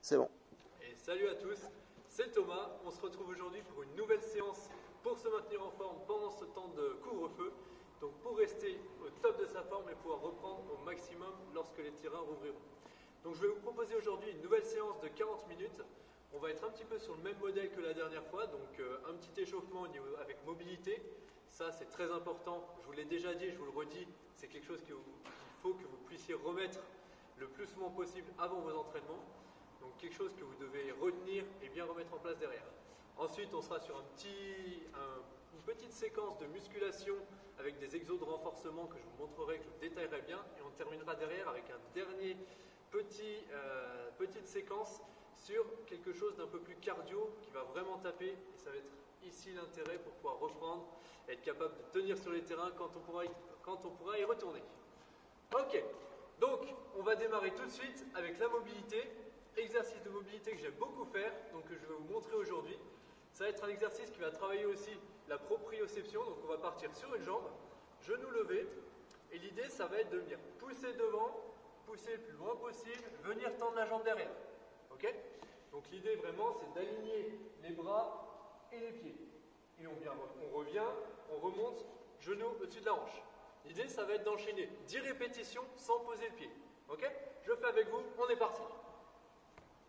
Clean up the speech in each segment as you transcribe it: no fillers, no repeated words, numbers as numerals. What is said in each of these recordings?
C'est bon. Et salut à tous, c'est Thomas. On se retrouve aujourd'hui pour une nouvelle séance pour se maintenir en forme pendant ce temps de couvre-feu. Donc pour rester au top de sa forme et pouvoir reprendre au maximum lorsque les terrains rouvriront. Donc je vais vous proposer aujourd'hui une nouvelle séance de 40 minutes. On va être un petit peu sur le même modèle que la dernière fois, donc un petit échauffement avec mobilité. Ça c'est très important, je vous l'ai déjà dit, je vous le redis, c'est quelque chose qu'il faut que vous puissiez remettre le plus souvent possible avant vos entraînements. Donc quelque chose que vous devez retenir et bien remettre en place derrière. Ensuite, on sera sur une petite séquence de musculation avec des exos de renforcement que je vous montrerai, que je vous détaillerai bien. Et on terminera derrière avec un dernier petite séquence sur quelque chose d'un peu plus cardio qui va vraiment taper. Et ça va être ici l'intérêt pour pouvoir reprendre et être capable de tenir sur les terrains quand on pourra y retourner. Ok, donc on va démarrer tout de suite avec la mobilité. Exercice de mobilité que j'aime beaucoup faire, donc que je vais vous montrer aujourd'hui. Ça va être un exercice qui va travailler aussi la proprioception, donc on va partir sur une jambe, genou levé, et l'idée ça va être de venir pousser devant, pousser le plus loin possible, venir tendre la jambe derrière. Ok? Donc l'idée vraiment c'est d'aligner les bras et les pieds. Et on revient, on remonte, genou au-dessus de la hanche. L'idée ça va être d'enchaîner 10 répétitions sans poser le pied. Ok? Je fais avec vous, on est parti.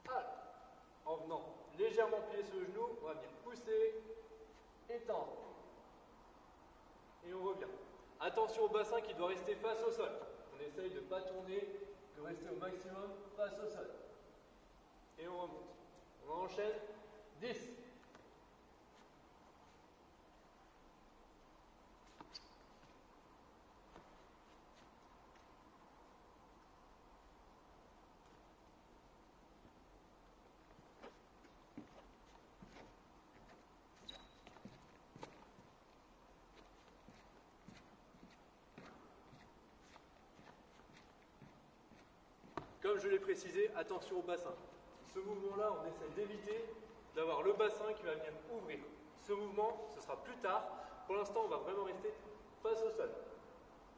Alors, en venant légèrement plier sur le genou, on va venir pousser, étendre. Et on revient. Attention au bassin qui doit rester face au sol. On essaye de ne pas tourner, de rester au maximum face au sol. Et on remonte. On enchaîne 10. Comme je l'ai précisé, attention au bassin. Ce mouvement-là, on essaie d'éviter d'avoir le bassin qui va venir ouvrir. Ce mouvement, ce sera plus tard. Pour l'instant, on va vraiment rester face au sol.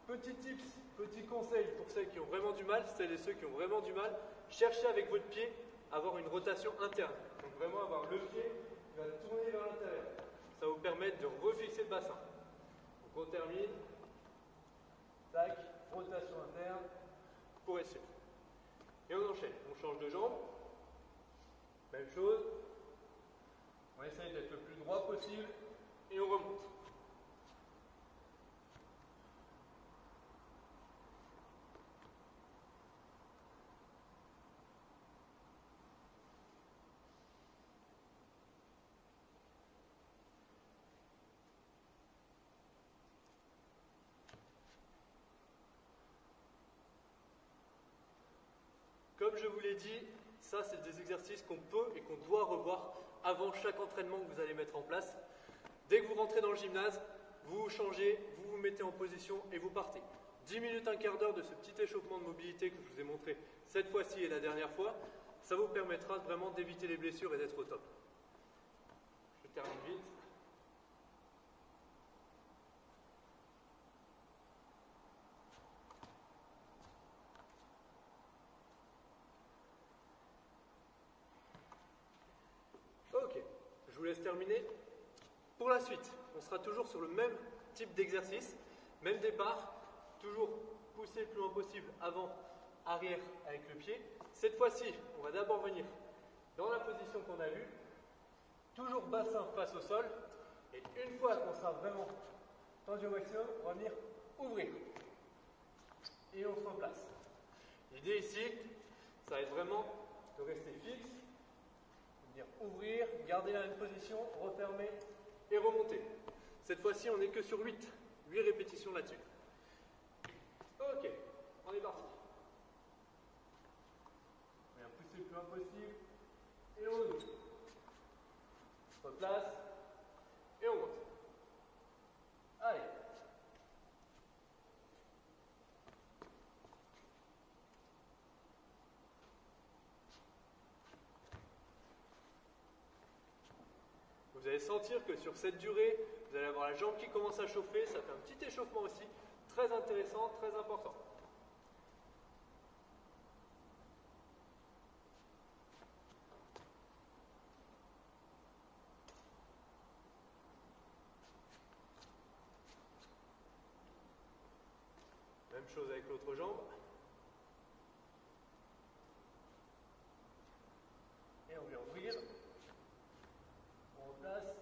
Petit tips, petit conseil pour celles qui ont vraiment du mal, celles et ceux qui ont vraiment du mal, cherchez avec votre pied à avoir une rotation interne. Donc vraiment avoir le pied qui va tourner vers l'intérieur. Ça va vous permettre de refixer le bassin. Donc on termine. Tac, rotation interne pour être sûr. Et on enchaîne, on change de jambe, même chose, on essaye d'être le plus droit possible et on remonte. Comme je vous l'ai dit, ça c'est des exercices qu'on peut et qu'on doit revoir avant chaque entraînement que vous allez mettre en place. Dès que vous rentrez dans le gymnase, vous vous changez, vous vous mettez en position et vous partez. 10 minutes, un quart d'heure de ce petit échauffement de mobilité que je vous ai montré cette fois-ci et la dernière fois, ça vous permettra vraiment d'éviter les blessures et d'être au top. Je termine vite. Ok, je vous laisse terminer. Pour la suite, on sera toujours sur le même type d'exercice, même départ, toujours pousser le plus loin possible avant, arrière avec le pied. Cette fois-ci, on va d'abord venir dans la position qu'on a vue, toujours bassin face au sol, et une fois qu'on sera vraiment tendu au maximum, on va venir ouvrir. Et on se replace. L'idée ici, ça va être vraiment de rester fixe, venir ouvrir, garder la même position, refermer et remonter. Cette fois-ci, on n'est que sur 8 répétitions là-dessus. Ok, on est parti. On vient pousser le plus loin possible et on ouvre. On replace et on monte. Allez. Vous allez sentir que sur cette durée, vous allez avoir la jambe qui commence à chauffer, ça fait un petit échauffement aussi, très intéressant, très important. Même chose avec l'autre jambe. Et on vient ouvrir. On replace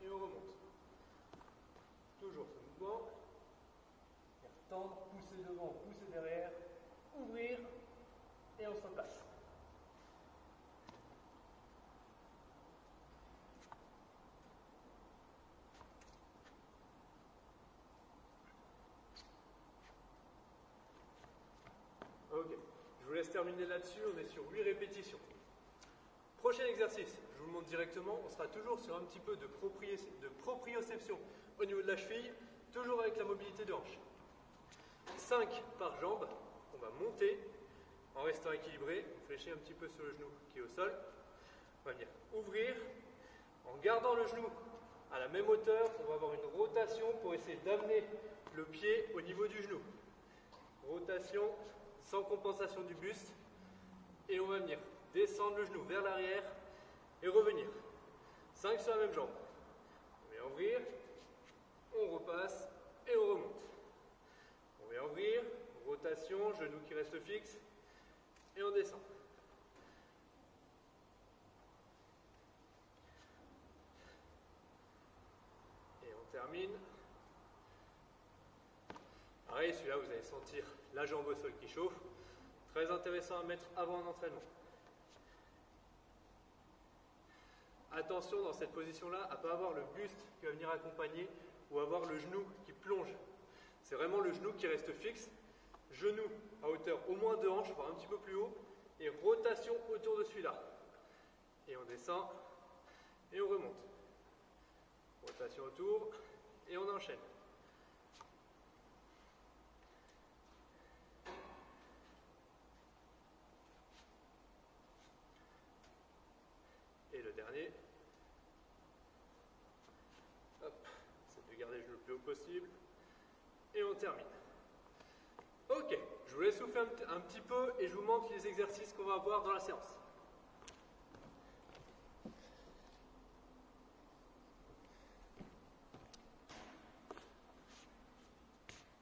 et on remonte. Toujours ce mouvement. Et retendre, pousser devant, pousser derrière, ouvrir et on se replace. Ok, je vous laisse terminer là-dessus, on est sur 8 répétitions. Prochain exercice, je vous le montre directement, on sera toujours sur un petit peu de proprioception au niveau de la cheville, toujours avec la mobilité de hanche. 5 par jambe, on va monter en restant équilibré, on fléchit un petit peu sur le genou qui est au sol. On va venir ouvrir en gardant le genou à la même hauteur, on va avoir une rotation pour essayer d'amener le pied au niveau du genou. Rotation sans compensation du buste et on va venir descendre le genou vers l'arrière et revenir. 5 sur la même jambe. On vient ouvrir, on repasse et on remonte. On vient ouvrir, rotation, genou qui reste fixe et on descend. Et on termine. Pareil, celui-là, vous allez sentir la jambe au sol qui chauffe. Très intéressant à mettre avant un entraînement. Attention dans cette position-là à ne pas avoir le buste qui va venir accompagner ou avoir le genou qui plonge. C'est vraiment le genou qui reste fixe. Genou à hauteur au moins de hanche, voire un petit peu plus haut. Et rotation autour de celui-là. Et on descend et on remonte. Rotation autour et on enchaîne. Et le dernier. Hop, c'est de garder le genou le plus haut possible. Et on termine. Ok, je vous laisse souffler un petit peu et je vous montre les exercices qu'on va avoir dans la séance.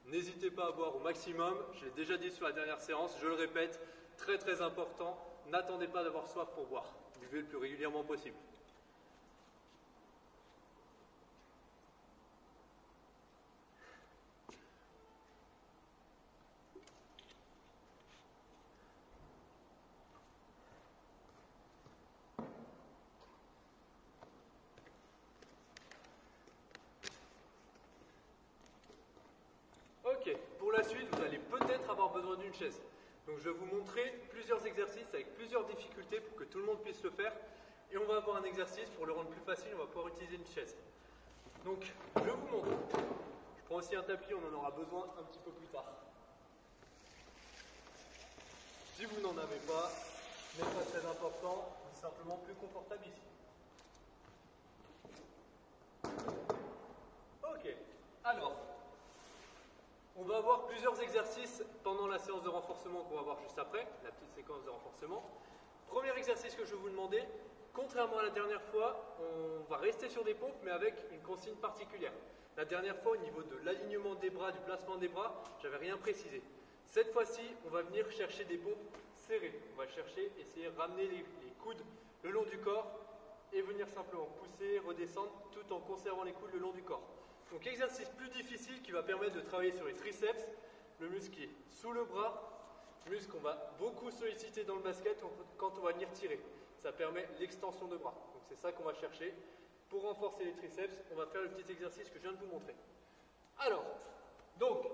N'hésitez pas à boire au maximum, je l'ai déjà dit sur la dernière séance, je le répète, très très important, n'attendez pas d'avoir soif pour boire, buvez le plus régulièrement possible. Ok, pour la suite, vous allez peut-être avoir besoin d'une chaise. Donc je vais vous montrer plusieurs exercices avec plusieurs difficultés pour que tout le monde puisse le faire. Et on va avoir un exercice pour le rendre plus facile, on va pouvoir utiliser une chaise. Donc je vous montre. Je prends aussi un tapis, on en aura besoin un petit peu plus tard. Si vous n'en avez pas, ce n'est pas très important, c'est simplement plus confortable ici. Ok, alors. On va avoir plusieurs exercices pendant la séance de renforcement qu'on va voir juste après, la petite séquence de renforcement. Premier exercice que je vais vous demander, contrairement à la dernière fois, on va rester sur des pompes mais avec une consigne particulière. La dernière fois, au niveau de l'alignement des bras, du placement des bras, j'avais rien précisé. Cette fois-ci, on va venir chercher des pompes serrées. On va chercher, essayer de ramener les coudes le long du corps et venir simplement pousser, redescendre tout en conservant les coudes le long du corps. Donc exercice plus difficile qui va permettre de travailler sur les triceps, le muscle qui est sous le bras, muscle qu'on va beaucoup solliciter dans le basket quand on va venir tirer. Ça permet l'extension de bras. Donc c'est ça qu'on va chercher. Pour renforcer les triceps, on va faire le petit exercice que je viens de vous montrer. Alors, donc,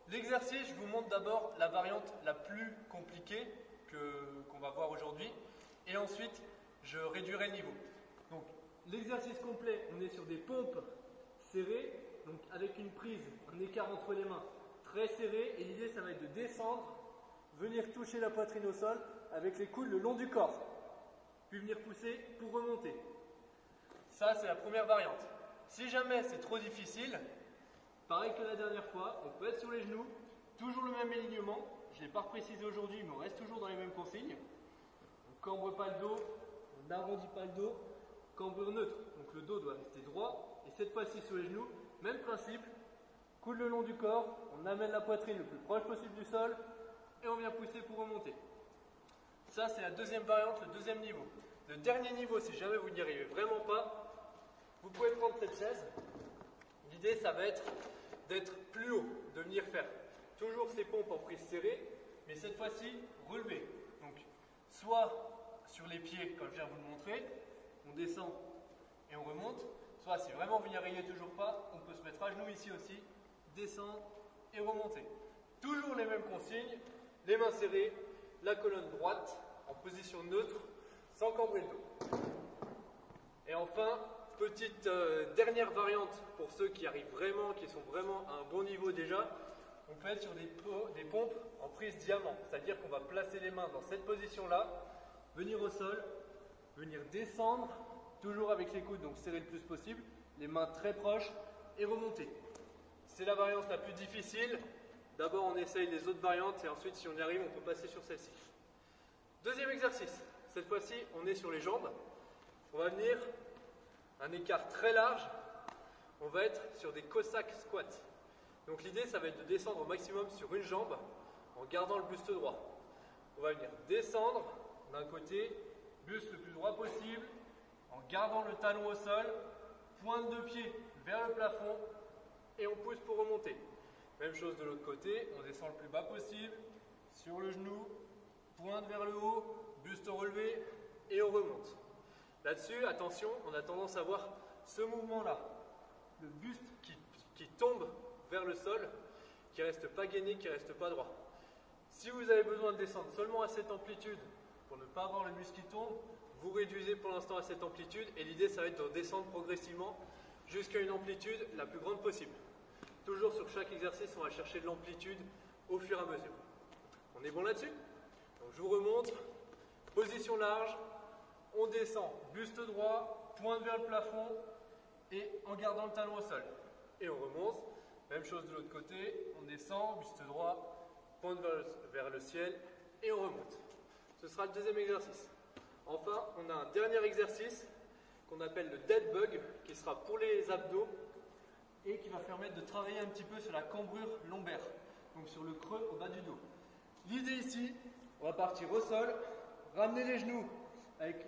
l'exercice, je vous montre d'abord la variante la plus compliquée qu'on va voir aujourd'hui. Et ensuite, je réduirai le niveau. Donc, l'exercice complet, on est sur des pompes serré, donc avec une prise, un écart entre les mains très serré, et l'idée ça va être de descendre, venir toucher la poitrine au sol avec les coudes le long du corps, puis venir pousser pour remonter. Ça c'est la première variante. Si jamais c'est trop difficile, pareil que la dernière fois, on peut être sur les genoux, toujours le même alignement, je ne l'ai pas précisé aujourd'hui mais on reste toujours dans les mêmes consignes. On ne cambre pas le dos, on n'arrondit pas le dos, cambrure neutre, donc le dos doit rester droit. Et cette fois-ci sur les genoux, même principe, coude le long du corps, on amène la poitrine le plus proche possible du sol et on vient pousser pour remonter. Ça, c'est la deuxième variante, le deuxième niveau. Le dernier niveau, si jamais vous n'y arrivez vraiment pas, vous pouvez prendre cette chaise. L'idée, ça va être d'être plus haut, de venir faire toujours ces pompes en prise serrée, mais cette fois-ci, relevé. Donc, soit sur les pieds, comme je viens de vous le montrer, on descend et on remonte. Soit, si vraiment vous n'y arrivez toujours pas, on peut se mettre à genoux ici aussi, descendre et remonter. Toujours les mêmes consignes, les mains serrées, la colonne droite, en position neutre, sans cambrer le dos. Et enfin, petite dernière variante pour ceux qui arrivent vraiment, qui sont vraiment à un bon niveau déjà, on peut être sur des pompes en prise diamant, c'est-à-dire qu'on va placer les mains dans cette position-là, venir au sol, venir descendre, toujours avec les coudes, donc serrer le plus possible, les mains très proches et remonter. C'est la variante la plus difficile. D'abord on essaye les autres variantes et ensuite si on y arrive on peut passer sur celle-ci. Deuxième exercice, cette fois-ci on est sur les jambes. On va venir un écart très large, on va être sur des Cossack squats. Donc l'idée ça va être de descendre au maximum sur une jambe en gardant le buste droit. On va venir descendre d'un côté, buste le plus droit possible, en gardant le talon au sol, pointe de pied vers le plafond et on pousse pour remonter. Même chose de l'autre côté, on descend le plus bas possible, sur le genou, pointe vers le haut, buste relevé et on remonte. Là-dessus, attention, on a tendance à voir ce mouvement-là, le buste qui tombe vers le sol, qui ne reste pas gainé, qui ne reste pas droit. Si vous avez besoin de descendre seulement à cette amplitude, pour ne pas avoir le buste qui tombe, vous réduisez pour l'instant à cette amplitude et l'idée ça va être de descendre progressivement jusqu'à une amplitude la plus grande possible. Toujours sur chaque exercice, on va chercher de l'amplitude au fur et à mesure. On est bon là-dessus? Donc je vous remontre, position large, on descend, buste droit, pointe vers le plafond et en gardant le talon au sol. Et on remonte, même chose de l'autre côté, on descend, buste droit, pointe vers le ciel et on remonte. Ce sera le deuxième exercice. Enfin, on a un dernier exercice qu'on appelle le dead bug, qui sera pour les abdos et qui va permettre de travailler un petit peu sur la cambrure lombaire, donc sur le creux au bas du dos. L'idée ici, on va partir au sol, ramener les genoux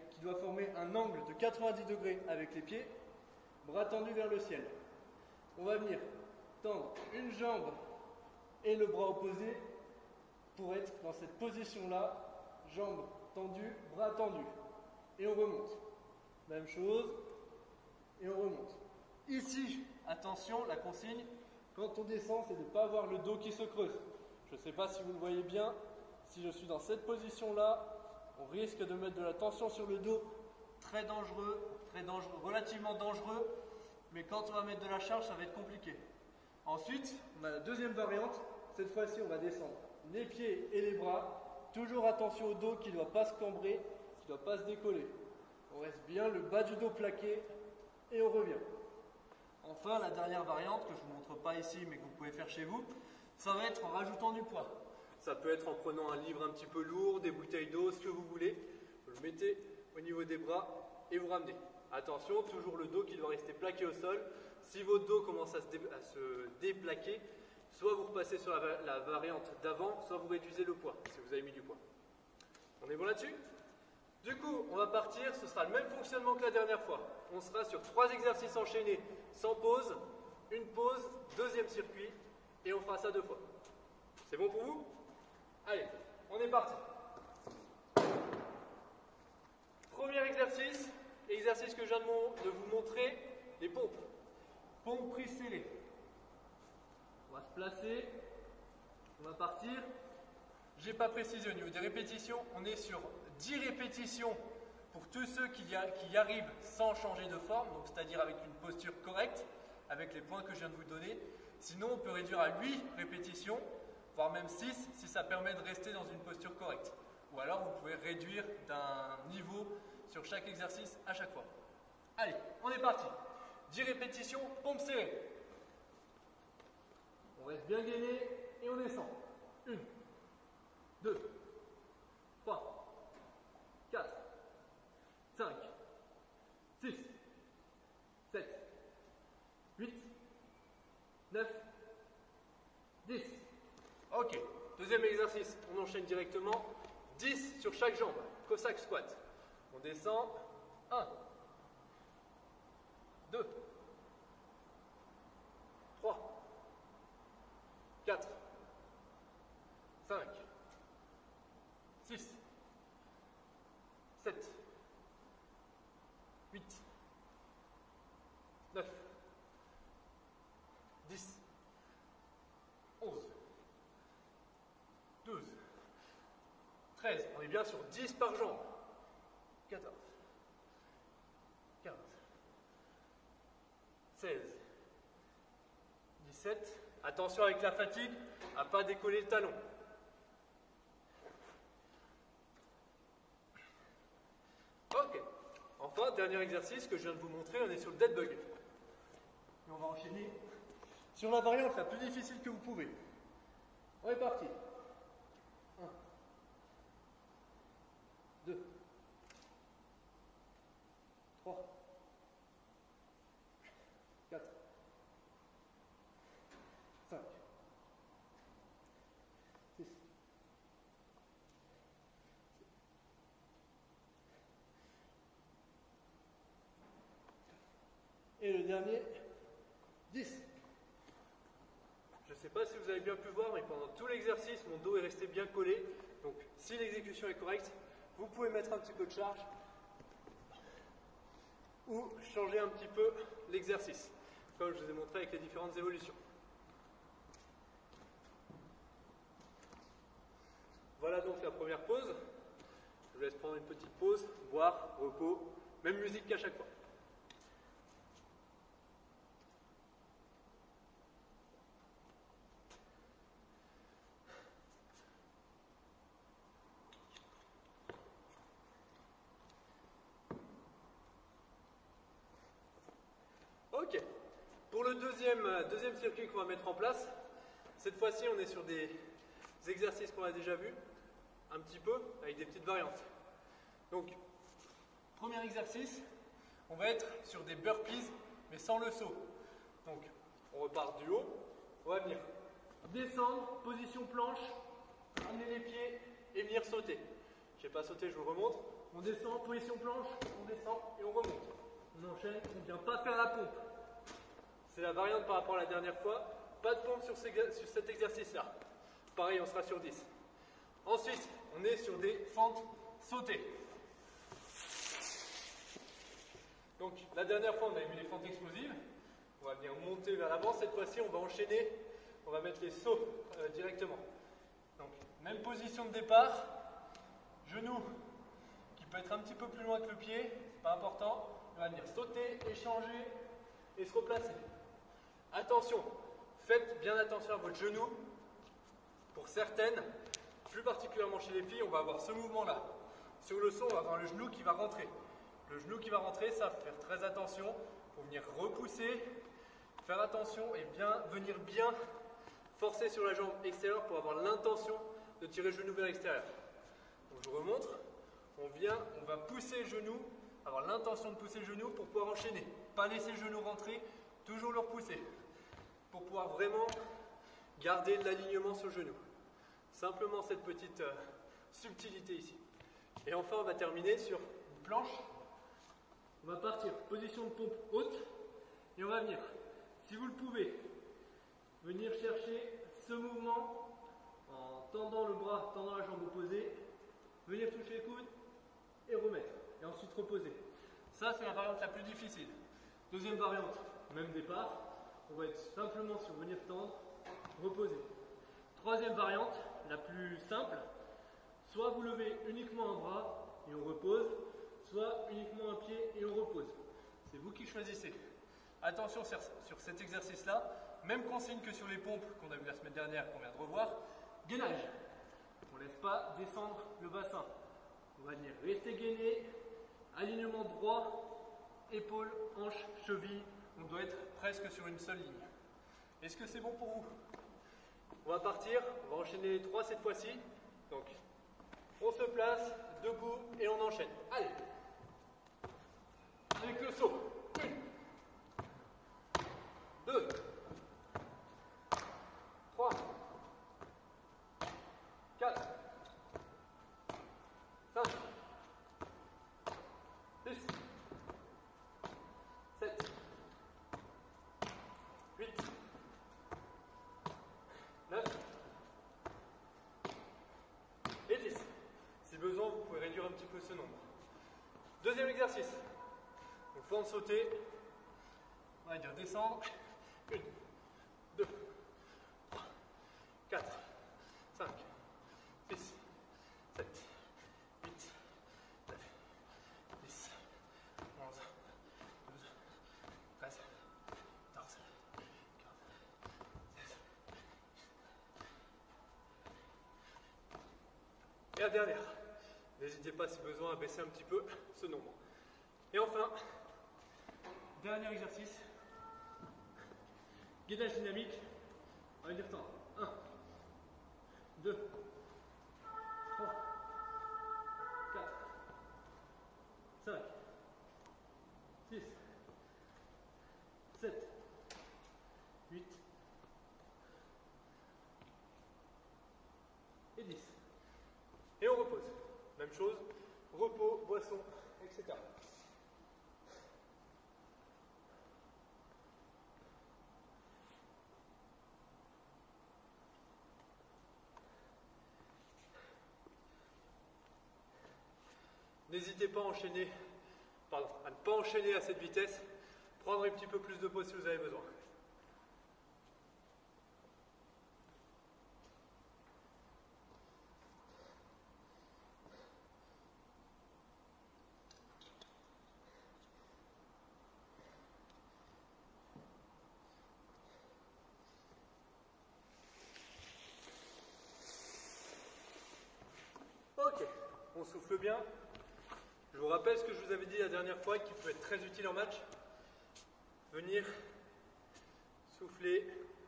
qui doit former un angle de 90 degrés avec les pieds, bras tendus vers le ciel. On va venir tendre une jambe et le bras opposé pour être dans cette position-là, jambes tendues, bras tendus. Et on remonte. Même chose, et on remonte. Ici, attention, la consigne, quand on descend, c'est de ne pas avoir le dos qui se creuse. Je ne sais pas si vous le voyez bien, si je suis dans cette position-là, on risque de mettre de la tension sur le dos, très dangereux, relativement dangereux, mais quand on va mettre de la charge, ça va être compliqué. Ensuite, on a la deuxième variante, cette fois-ci on va descendre les pieds et les bras, toujours attention au dos qui ne doit pas se cambrer, qui ne doit pas se décoller. On reste bien le bas du dos plaqué et on revient. Enfin, la dernière variante que je ne vous montre pas ici mais que vous pouvez faire chez vous, ça va être en rajoutant du poids. Ça peut être en prenant un livre un petit peu lourd, des bouteilles d'eau, ce que vous voulez. Vous le mettez au niveau des bras et vous ramenez. Attention, toujours le dos qui doit rester plaqué au sol. Si votre dos commence à se déplaquer, soit vous repassez sur la variante d'avant, soit vous réduisez le poids, si vous avez mis du poids. On est bon là-dessus? Du coup, on va partir, ce sera le même fonctionnement que la dernière fois. On sera sur 3 exercices enchaînés, sans pause, une pause, deuxième circuit, et on fera ça 2 fois. C'est bon pour vous? Allez, on est parti. Premier exercice, exercice que je viens de vous montrer, les pompes. Pompes prise serrée. On va se placer, on va partir. Je n'ai pas précisé au niveau des répétitions, on est sur 10 répétitions pour tous ceux qui y arrivent sans changer de forme, donc c'est-à-dire avec une posture correcte, avec les points que je viens de vous donner. Sinon, on peut réduire à 8 répétitions, voire même 6 si ça permet de rester dans une posture correcte. Ou alors, vous pouvez réduire d'un niveau sur chaque exercice à chaque fois. Allez, on est parti. 10 répétitions, pompe serrée. On reste bien gainé et on descend. 1, 2, 3, 4, 5, 6, 7, 8, 9, enchaîne directement. 10 sur chaque jambe. Cossack squat. On descend. 1, 2, 3, 4, 5, 6, 7, 8, 9, 10, 11, 12, 13. On est bien sur 10 par jambe. 14, 15, 16, 17. Attention avec la fatigue à ne pas décoller le talon. Ok. Enfin, dernier exercice que je viens de vous montrer, on est sur le dead bug. Et on va enchaîner sur la variante la plus difficile que vous pouvez. On est parti. 1, 2, 3, 4, 5, 6, 7. Et le dernier, 10. Je ne sais pas si vous avez bien pu voir, mais pendant tout l'exercice, mon dos est resté bien collé. Donc, si l'exécution est correcte, vous pouvez mettre un petit peu de charge ou changer un petit peu l'exercice, comme je vous ai montré avec les différentes évolutions. Voilà donc la première pause. Je vous laisse prendre une petite pause, boire, repos, même musique qu'à chaque fois. Ok, pour le deuxième circuit qu'on va mettre en place, cette fois-ci on est sur des exercices qu'on a déjà vus, un petit peu, avec des petites variantes. Donc, premier exercice, on va être sur des burpees, mais sans le saut. Donc, on repart du haut, on va venir descendre, position planche, amener les pieds et venir sauter. Je n'ai pas sauté, je vous le remontre. On descend, position planche, on descend et on remonte. On enchaîne, on ne vient pas faire la pompe. C'est la variante par rapport à la dernière fois. Pas de pompe sur cet exercice-là. Pareil, on sera sur 10. Ensuite, on est sur des fentes sautées. Donc, la dernière fois, on avait vu les fentes explosives. On va venir monter vers l'avant. Cette fois-ci, on va enchaîner. On va mettre les sauts directement. Donc, même position de départ. Genou qui peut être un petit peu plus loin que le pied. C'est pas important. On va venir sauter, échanger et se replacer. Attention, faites bien attention à votre genou. Pour certaines, plus particulièrement chez les filles, on va avoir ce mouvement-là. Sur le saut, on va avoir le genou qui va rentrer. Le genou qui va rentrer, ça, faut faire très attention. Il faut venir repousser, faire attention et venir bien forcer sur la jambe extérieure pour avoir l'intention de tirer le genou vers l'extérieur. Donc je vous remontre. On va pousser le genou, avoir l'intention de pousser le genou pour pouvoir enchaîner. Pas laisser le genou rentrer, toujours le repousser. Pour pouvoir vraiment garder l'alignement sur le genou. Simplement cette petite subtilité ici. Et enfin, on va terminer sur une planche. On va partir, position de pompe haute, et on va venir, si vous le pouvez, venir chercher ce mouvement en tendant le bras, tendant la jambe opposée, venir toucher les coudes et remettre, et ensuite reposer. Ça, c'est la variante la plus difficile. Deuxième variante, même départ, on va être simplement sur venir tendre, reposer. Troisième variante, la plus simple, soit vous levez uniquement un bras et on repose, soit uniquement un pied et on repose. C'est vous qui choisissez. Attention sur cet exercice-là, même consigne que sur les pompes qu'on a vu la semaine dernière, qu'on vient de revoir, gainage. On ne laisse pas descendre le bassin. On va venir rester gainé, alignement droit, épaules, hanches, chevilles. On doit être presque sur une seule ligne. Est-ce que c'est bon pour vous? On va partir, on va enchaîner les 3 cette fois-ci. Donc, on se place, debout et on enchaîne. Allez! Avec le saut. 1, 2, 3, 4, Deuxième exercice. Donc, forme sauter. On va dire descendre. 1, 2, 3, 4, 5, 6, 7, 8, 9, 10, 11, 12, 13, 14, 15, 16. Et la dernière. N'hésitez pas si besoin à baisser un petit peu ce nombre. Et enfin, dernier exercice. Gainage dynamique. On va dire temps. 1, 2, 3, 4, 5, 6, 7, 8 et 10. Et on repose. Même chose, repos, boisson, etc. N'hésitez pas à enchaîner, à ne pas enchaîner à cette vitesse. Prendre un petit peu plus de pause si vous avez besoin. Ok, on souffle bien. Je vous rappelle ce que je vous avais dit la dernière fois qui peut être très utile en match. Venir, souffler,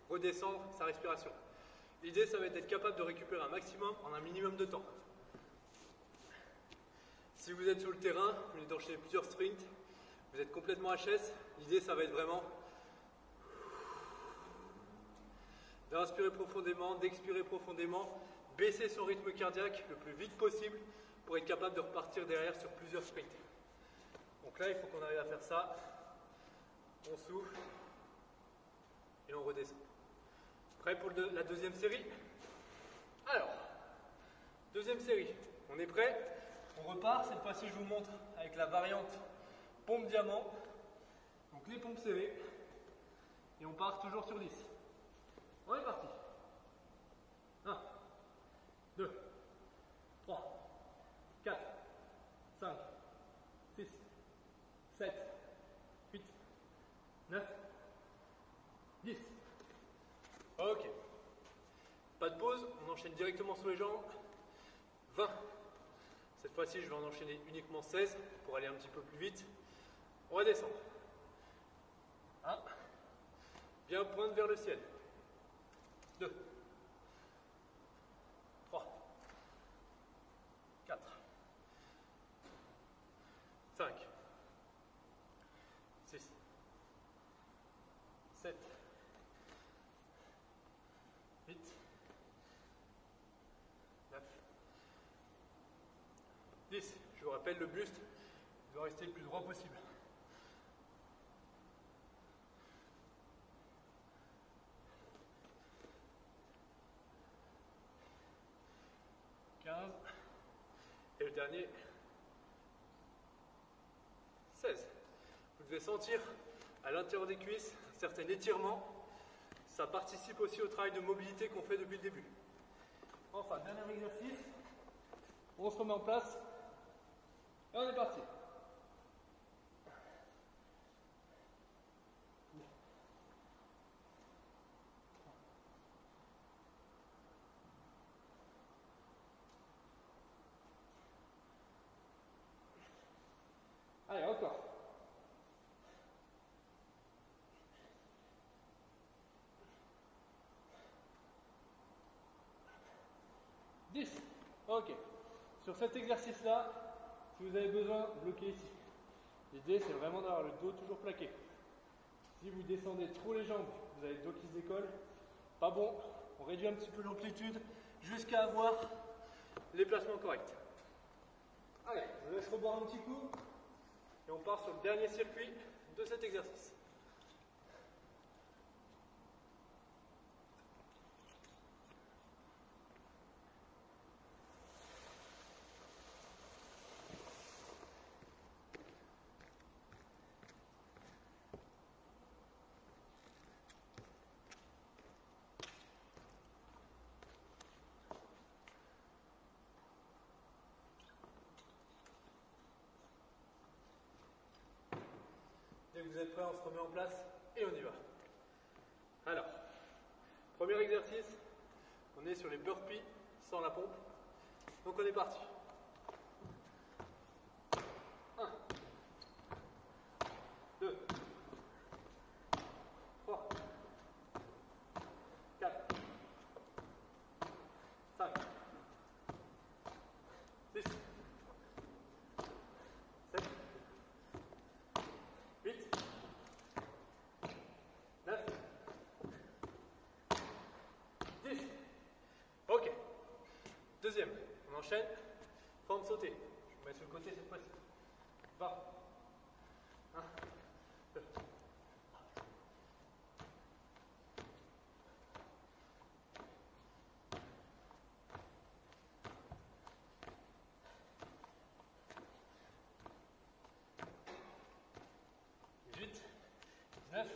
redescendre sa respiration. L'idée, ça va être d'être capable de récupérer un maximum en un minimum de temps. Si vous êtes sur le terrain, vous venez d'enchaîner plusieurs sprints, vous êtes complètement HS, l'idée, ça va être vraiment d'inspirer profondément, d'expirer profondément, baisser son rythme cardiaque le plus vite possible pour être capable de repartir derrière sur plusieurs sprints. Donc là, il faut qu'on arrive à faire ça. On souffle et on redescend. Prêt pour la deuxième série? Alors, deuxième série, on est prêt? On repart, cette fois-ci je vous montre avec la variante pompe diamant. Donc les pompes CV. Et on part toujours sur 10. On est parti. 1, 2, 3, 4, 5, 6, 7, 8, 9, 10. Ok. Pas de pause, on enchaîne directement sur les jambes. 20. Cette fois-ci, je vais en enchaîner uniquement 16 pour aller un petit peu plus vite. On va descendre. 1. Bien pointe vers le ciel. 2. 3. 4. 5. 6. 7. 8. 9. 10. Je vous rappelle, le buste doit rester le plus droit possible. 15. Et le dernier, 16. Vous devez sentir à l'intérieur des cuisses un certain étirement. Ça participe aussi au travail de mobilité qu'on fait depuis le début. Enfin, dernier exercice. On se remet en place. Et on est parti. Allez, encore. Ok. Sur cet exercice-là, si vous avez besoin, bloquez ici. L'idée, c'est vraiment d'avoir le dos toujours plaqué. Si vous descendez trop les jambes, vous avez le dos qui se décolle. Pas bon. On réduit un petit peu l'amplitude jusqu'à avoir les placements corrects. Allez, je vous laisse reboire un petit coup. Et on part sur le dernier circuit de cet exercice. Dès que vous êtes prêts, on se remet en place et on y va. Alors, premier exercice, on est sur les burpees sans la pompe. Donc on est parti. 1, 2, 3, 4, 5, 6, 7, 8, 9, 10. Ok. Deuxième, on enchaîne. Forme sautée. Je vous mets sur le côté cette fois-ci. 20. 1, 2. 18, 19,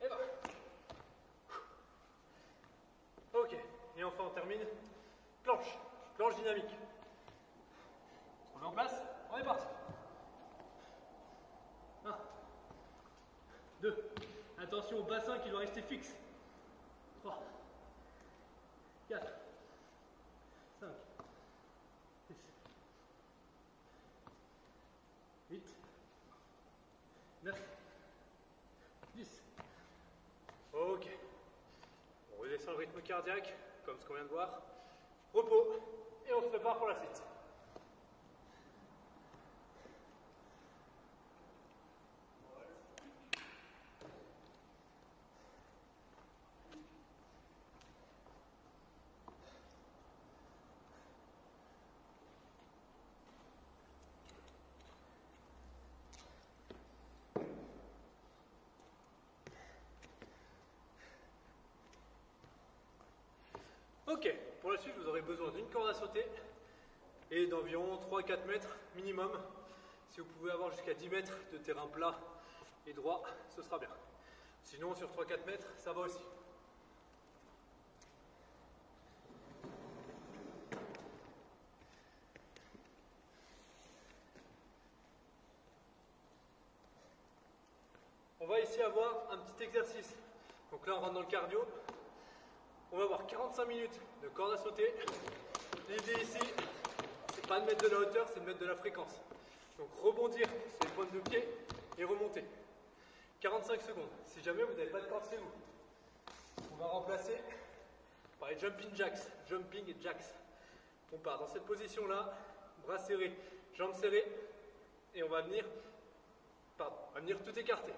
et 20. Ok, et enfin on termine. Planche, planche dynamique. On met en place, on est parti. 1, 2, attention au bassin qui doit rester fixe. 3, 4, 5, 6, 8, 9, 10. Ok. On redescend le rythme cardiaque, comme ce qu'on vient de voir. Repos, et on se prépare pour la suite. Ok, pour la suite, vous aurez besoin d'une corde à sauter et d'environ 3-4 mètres minimum. Si vous pouvez avoir jusqu'à 10 mètres de terrain plat et droit, ce sera bien. Sinon, sur 3-4 mètres, ça va aussi. On va ici avoir un petit exercice. Donc là, on rentre dans le cardio. On va avoir 45 minutes de corde à sauter. L'idée ici, c'est pas de mettre de la hauteur, c'est de mettre de la fréquence. Donc rebondir sur les pointes de pied et remonter. 45 secondes. Si jamais vous n'avez pas de corde chez vous, on va remplacer par les jumping jacks. Jumping et jacks. On part dans cette position-là, bras serrés, jambes serrées, et on va venir tout écarter.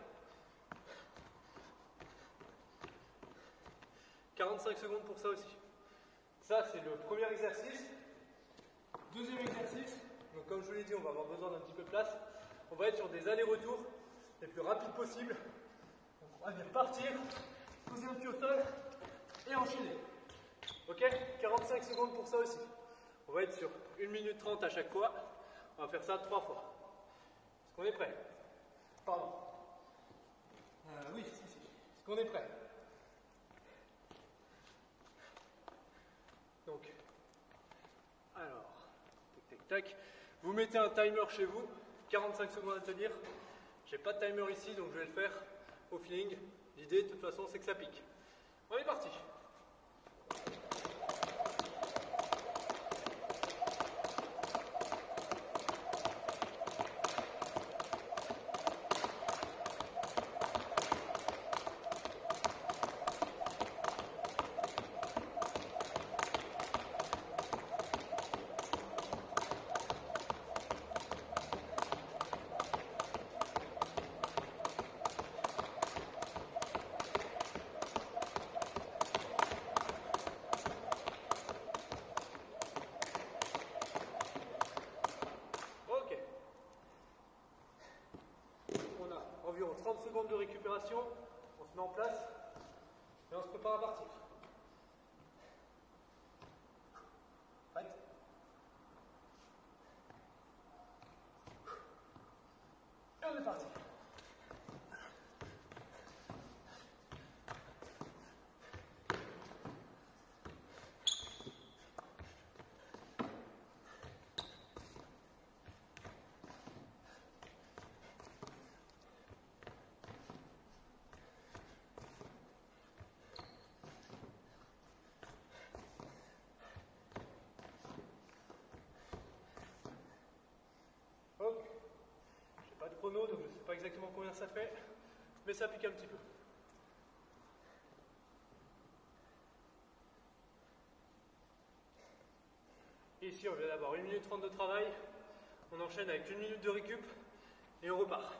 45 secondes pour ça aussi. Ça, c'est le premier exercice. Deuxième exercice, donc comme je vous l'ai dit, on va avoir besoin d'un petit peu de place. On va être sur des allers-retours les plus rapides possibles. Donc on va venir partir, poser un pied au sol et enchaîner. Ok, 45 secondes pour ça aussi. On va être sur 1 minute 30 à chaque fois. On va faire ça 3 fois. Est-ce qu'on est prêt? Pardon. Oui, si. Est-ce qu'on est prêt? Donc, alors, tac. Vous mettez un timer chez vous, 45 secondes à tenir. J'ai pas de timer ici, donc je vais le faire au feeling. L'idée, de toute façon, c'est que ça pique. On est parti. Environ 30 secondes de récupération, on se met en place et on se prépare à partir. Prête? Et on est parti. de chrono, donc je ne sais pas exactement combien ça fait, mais ça pique un petit peu. Et ici, on vient d'avoir 1 minute 30 de travail. On enchaîne avec 1 minute de récup et on repart.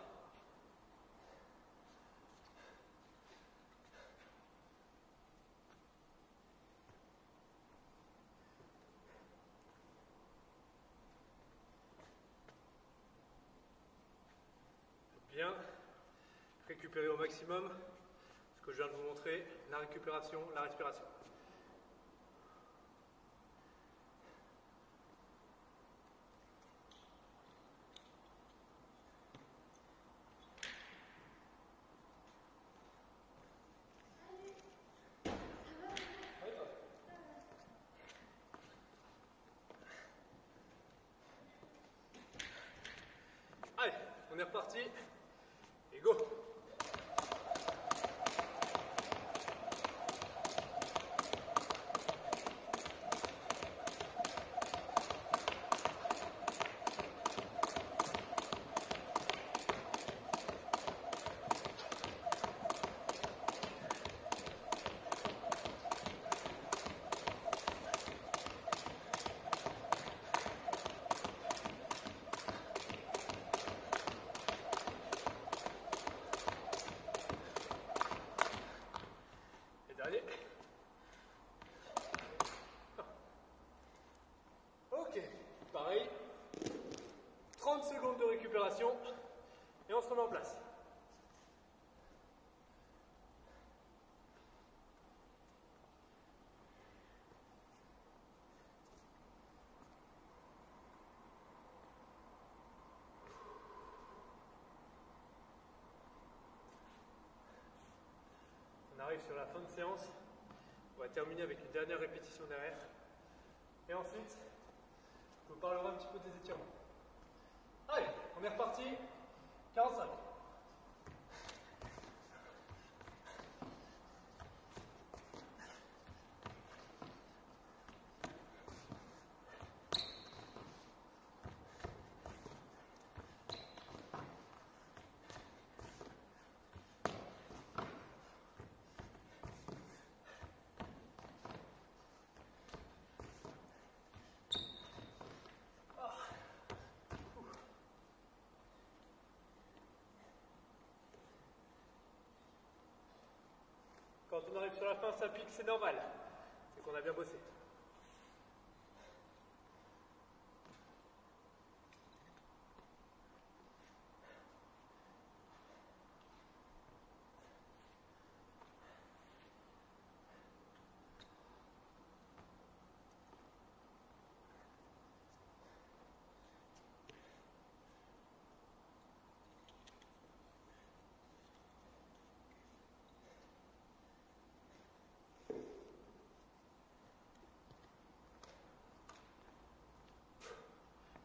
Bien, récupérer au maximum ce que je viens de vous montrer, la récupération, la respiration. Allez, on est reparti et go! Allez. Ok, pareil. 30 secondes de récupération et on se remet en place. On arrive sur la fin de séance. On va terminer avec une dernière répétition derrière. Et ensuite, je vous parlerai un petit peu des étirements. Allez, on est reparti. 45. Quand on arrive sur la fin, ça pique, c'est normal. C'est qu'on a bien bossé.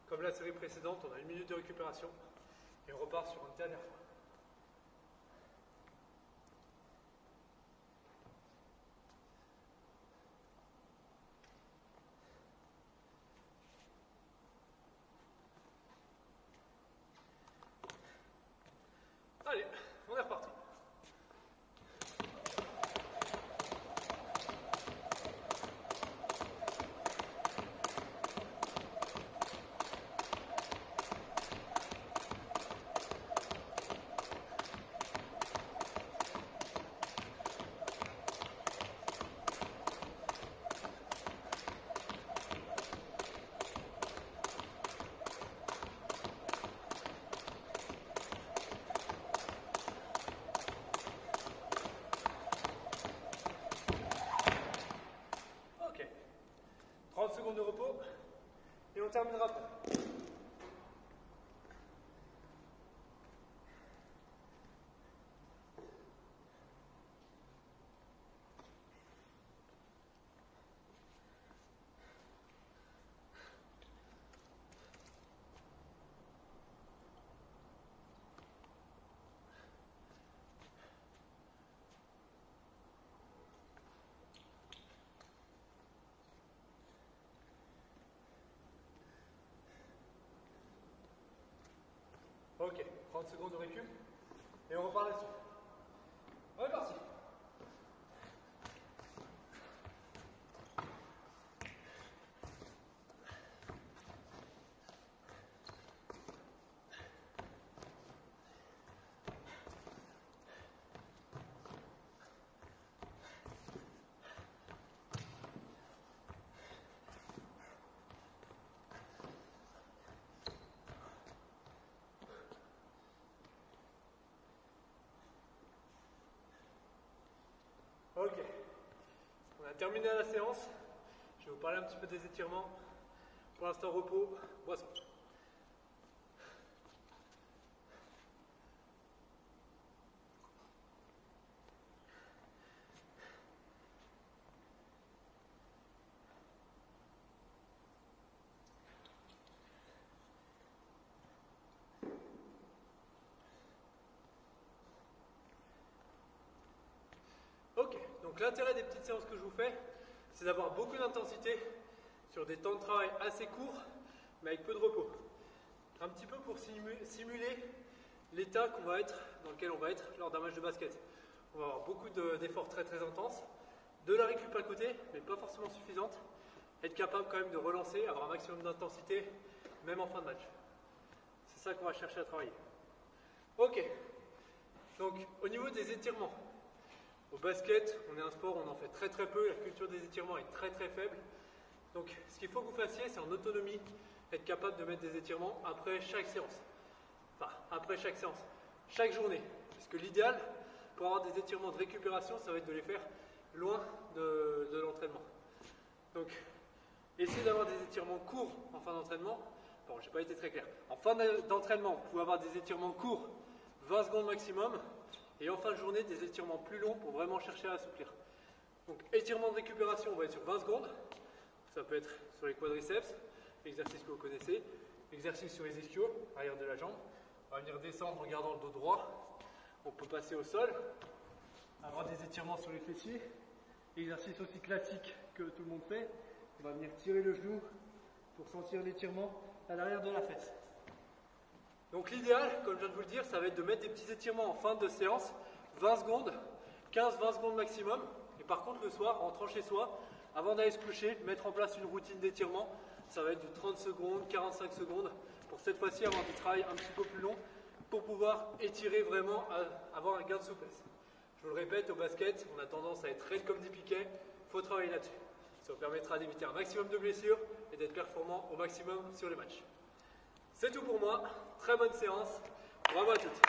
Comme la série précédente, on a 1 minute de récupération et on repart sur une dernière fois. Allez, on est reparti. 30 secondes de récup. Et on repart là-dessus. On est parti. Ok, on a terminé la séance. Je vais vous parler un petit peu des étirements. Pour l'instant, repos, boisson. Ok, donc l'intérêt des petites séances que je vous fais, c'est d'avoir beaucoup d'intensité sur des temps de travail assez courts, mais avec peu de repos. Un petit peu pour simuler l'état dans lequel on va être lors d'un match de basket. On va avoir beaucoup d'efforts très intenses, de la récup à côté, mais pas forcément suffisante. Être capable quand même de relancer, avoir un maximum d'intensité, même en fin de match. C'est ça qu'on va chercher à travailler. Ok, donc au niveau des étirements, au basket, on est un sport où on en fait très peu, la culture des étirements est très faible. Donc ce qu'il faut que vous fassiez, c'est en autonomie, être capable de mettre des étirements après chaque séance. Enfin, après chaque séance, chaque journée. Parce que l'idéal, pour avoir des étirements de récupération, ça va être de les faire loin de l'entraînement. Donc, essayez d'avoir des étirements courts en fin d'entraînement. Bon, j'ai pas été très clair. En fin d'entraînement, vous pouvez avoir des étirements courts, 20 secondes maximum. Et en fin de journée, des étirements plus longs pour vraiment chercher à assouplir. Donc, étirement de récupération, on va être sur 20 secondes. Ça peut être sur les quadriceps, exercice que vous connaissez. Exercice sur les ischios, arrière de la jambe. On va venir descendre en gardant le dos droit. On peut passer au sol. Avoir des étirements sur les fessiers. Exercice aussi classique que tout le monde fait. On va venir tirer le genou pour sentir l'étirement à l'arrière de la fesse. Donc l'idéal, comme je viens de vous le dire, ça va être de mettre des petits étirements en fin de séance, 20 secondes, 15-20 secondes maximum. Et par contre le soir, en rentrant chez soi, avant d'aller se coucher, mettre en place une routine d'étirement. Ça va être de 30 secondes, 45 secondes, pour cette fois-ci avoir du travail un petit peu plus long, pour pouvoir étirer vraiment, avoir un gain de souplesse. Je vous le répète, au basket, on a tendance à être raide comme des piquets, il faut travailler là-dessus. Ça vous permettra d'éviter un maximum de blessures et d'être performant au maximum sur les matchs. C'est tout pour moi, très bonne séance, bravo à toutes.